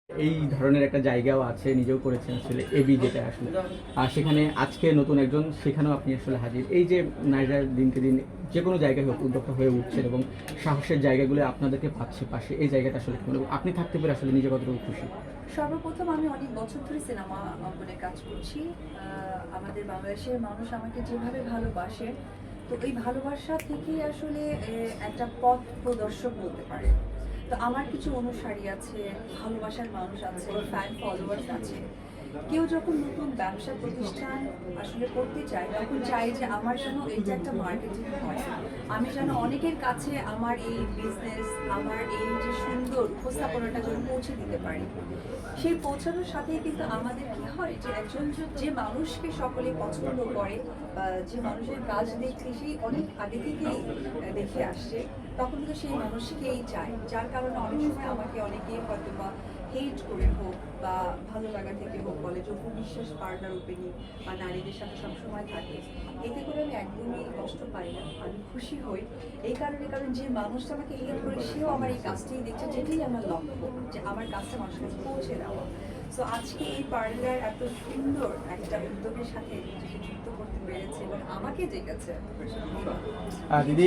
এই ধরনের একটা জায়গাও আছে, নিজেও করেছেন আসলে এবি যেটা আসলে। আর সেখানে আজকে নতুন একজন সেখানেও আপনি আসলে হাজির। এই যে নারীরা দিনকে দিন যেকোনো জায়গায় হোক উদ্যোক্তা হয়ে উঠছেন এবং সাহসের জায়গাগুলো আপনাদেরকে পাচ্ছে পাশে, এই জায়গাটা আসলে কেমন এবং আপনি থাকতে পেরে আসলে নিজে কতটুকু খুশি? সর্বপ্রথম আমি অনেক বছর ধরে সিনেমা অঙ্গনে কাজ করছি। আমাদের বাংলাদেশের মানুষ আমাকে যেভাবে ভালোবাসে, তো এই ভালোবাসা থেকেই আসলে একটা পথ প্রদর্শক বলতে পারে। তো আমার কিছু অনুসারী আছে, ভালোবাসার মানুষ আছে, ফ্যান ফলোয়ার্স আছে। কেউ যখন নতুন ব্যবসা প্রতিষ্ঠান আসলে করতে চায়, তখন চাই যে আমার যেন এইটা একটা মার্কেটিং হয়। আমি যেন অনেকের কাছে আমার এই বিজনেস, আমার এই যে সুন্দর উপস্থাপনাটা যেন পৌঁছে দিতে পারি। সেই পৌঁছানোর সাথেই কিন্তু আমাদের কি হয় যে একজন যে মানুষকে সকলে পছন্দ করে বা যে মানুষের কাজ দেখতে সেই অনেক আগে থেকেই দেখে আসছে, তখন কিন্তু সেই মানুষকেই চায়। যার কারণে অনেক সময় আমাকে অনেকে হয়তো বা হেট করে হোক বা ভালো লাগা থেকে হোক বলে যে উপবিশ্বাস পার্টনার ওপেনিং বা নারীদের সাথে সবসময় থাকে। এতে করে আমি একদমই কষ্ট পাই না, আমি খুশি হই এই কারণে, কারণ যে মানুষটা আমাকে হেল্প করে সেও আমার এই কাজটাই দেখছে, যেটাই আমার লক্ষ্য, যে আমার কাজটা মানুষের কাছে পৌঁছে দেওয়া। সো আজকে এই পার্লার এত সুন্দর একটা উদ্যোগের সাথে নিজেকে যুক্ত করতে পেরেছে এবং আমাকে জেগেছে দিদি